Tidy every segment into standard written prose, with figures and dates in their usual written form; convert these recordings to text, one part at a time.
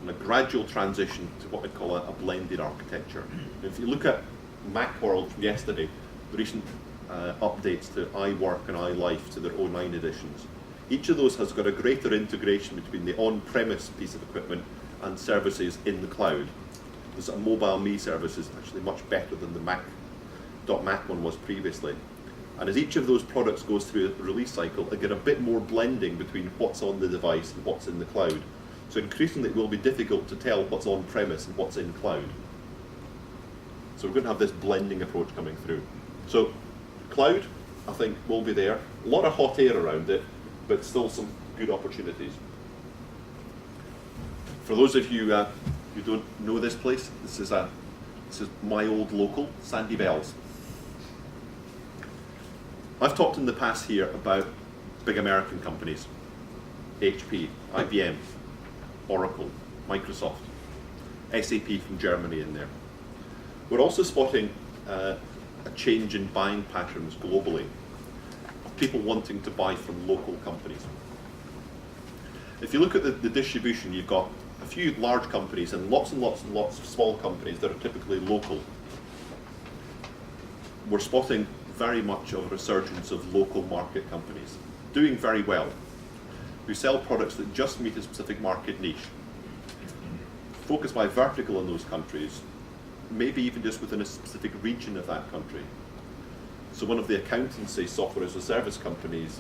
and a gradual transition to what I call a blended architecture. If you look at Macworld from yesterday, the recent updates to iWork and iLife to their 09 editions, each of those has got a greater integration between the on-premise piece of equipment and services in the cloud. This mobile me service is actually much better than the Mac one was previously. And as each of those products goes through the release cycle, I get a bit more blending between what's on the device and what's in the cloud. So increasingly it will be difficult to tell what's on-premise and what's in cloud. So we're going to have this blending approach coming through. So cloud, I think, will be there. A lot of hot air around it, but still some good opportunities. For those of you who don't know this place, this is my old local, Sandy Bells. I've talked in the past here about big American companies, HP, IBM, Oracle, Microsoft, SAP from Germany in there. We're also spotting a change in buying patterns globally, of people wanting to buy from local companies. If you look at the distribution, you've got a few large companies and lots of small companies that are typically local. We're spotting very much of a resurgence of local market companies, doing very well, who sell products that just meet a specific market niche. Focus by vertical in those countries, maybe even just within a specific region of that country. So one of the accountancy software as a service companies,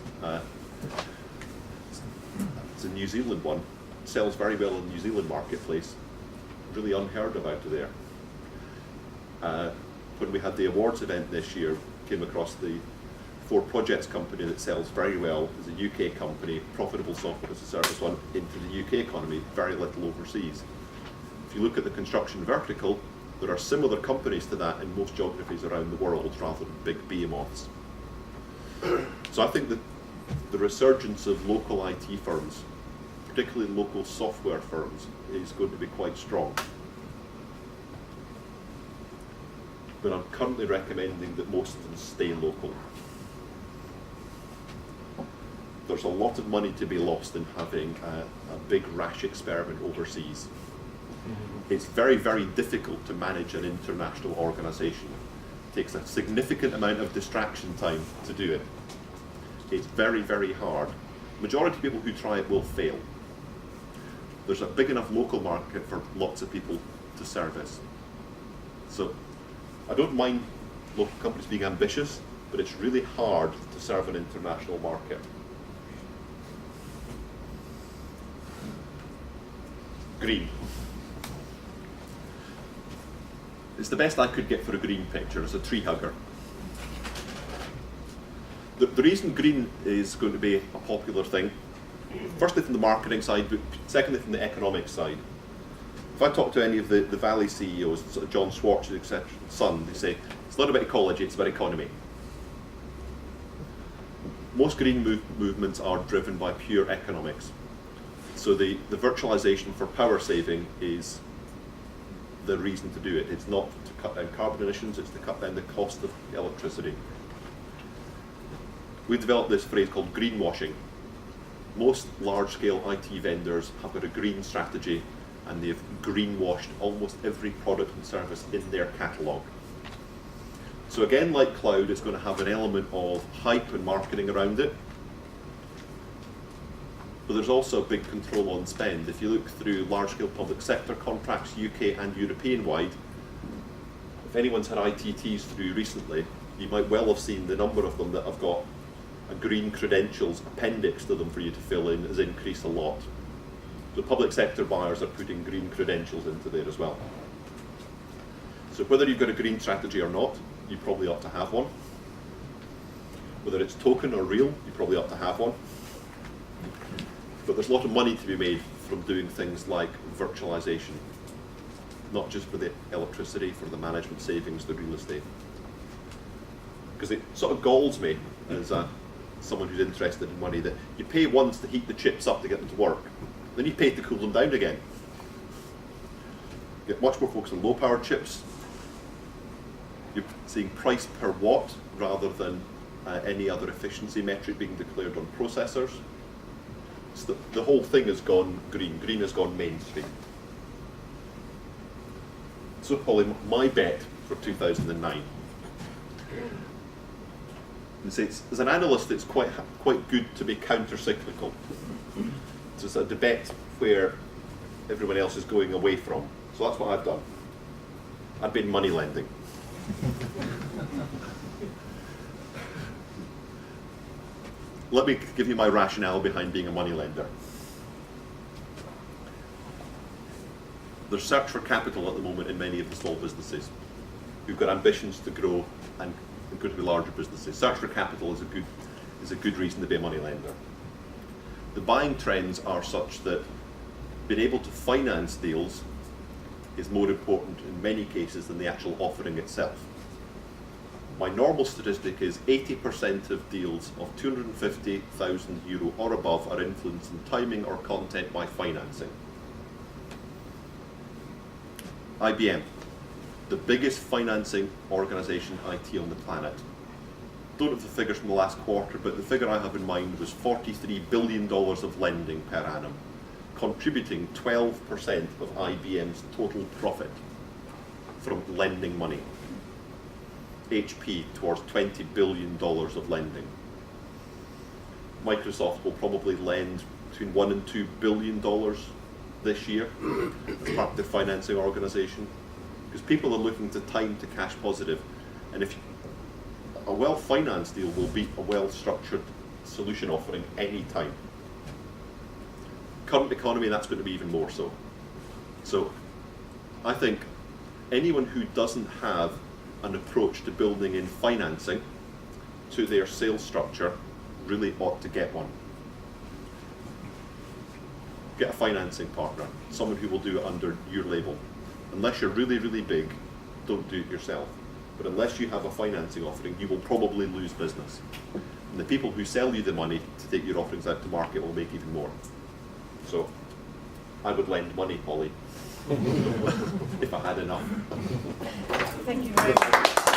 it's a New Zealand one, sells very well in the New Zealand marketplace, really unheard of out of there. When we had the awards event this year, came across the 4 Projects company that sells very well as a UK company, profitable software as a service one into the UK economy, very little overseas. If you look at the construction vertical, there are similar companies to that in most geographies around the world rather than big behemoths. So I think that the resurgence of local IT firms, particularly local software firms, is going to be quite strong. But I'm currently recommending that most of them stay local. There's a lot of money to be lost in having a big rash experiment overseas. It's very, very difficult to manage an international organization. It takes a significant amount of distraction time to do it. It's very, very hard. Majority of people who try it will fail. There's a big enough local market for lots of people to service. So I don't mind local companies being ambitious, but it's really hard to serve an international market. Green. It's the best I could get for a green picture as a tree hugger. The reason green is going to be a popular thing, firstly from the marketing side, but secondly from the economic side. If I talk to any of the Valley CEOs, sort of John Schwartz's etc., son, they say, it's not about ecology, it's about economy. Most green movements are driven by pure economics. So the virtualization for power saving is the reason to do it. It's not to cut down carbon emissions, it's to cut down the cost of electricity. We developed this phrase called greenwashing. Most large-scale IT vendors have got a green strategy and they've greenwashed almost every product and service in their catalogue. So again, like cloud, it's going to have an element of hype and marketing around it. But there's also a big control on spend. If you look through large-scale public sector contracts, UK and European-wide, if anyone's had ITTs through recently, you might well have seen the number of them that have got a green credentials appendix to them for you to fill in has increased a lot. The public sector buyers are putting green credentials into there as well. So whether you've got a green strategy or not, you probably ought to have one. Whether it's token or real, you probably ought to have one. But there's a lot of money to be made from doing things like virtualization, not just for the electricity, for the management savings, the real estate. Because it sort of galls me as someone who's interested in money that you pay once to heat the chips up to get them to work, then you pay to cool them down again. Get much more focus on low power chips. You're seeing price per watt rather than any other efficiency metric being declared on processors. So the whole thing has gone green. Green has gone mainstream. So Polly, my bet for 2009. As an analyst, it's quite good to be counter-cyclical. So it's a debate where everyone else is going away from. So that's what I've done. I've been money lending. Let me give you my rationale behind being a money lender. There's search for capital at the moment in many of the small businesses who've got ambitions to grow and go to be larger businesses. Search for capital is a good reason to be a money lender. The buying trends are such that being able to finance deals is more important in many cases than the actual offering itself. My normal statistic is 80% of deals of €250,000 or above are influenced in timing or content by financing. IBM, the biggest financing organisation IT on the planet. Don't have the figures from the last quarter, but the figure I have in mind was $43 billion of lending per annum, contributing 12% of IBM's total profit from lending money. HP towards $20 billion of lending. Microsoft will probably lend between $1 and $2 billion this year as part of the financing organisation, because people are looking to time to cash positive, and if a well-financed deal will beat a well-structured solution offering any time. Current economy, that's going to be even more so. So I think anyone who doesn't have an approach to building in financing to their sales structure really ought to get one. Get a financing partner, someone who will do it under your label. Unless you're really, really big, don't do it yourself. But unless you have a financing offering, you will probably lose business. And the people who sell you the money to take your offerings out to market will make even more. So I would lend money, Polly, if I had enough. Thank you very much.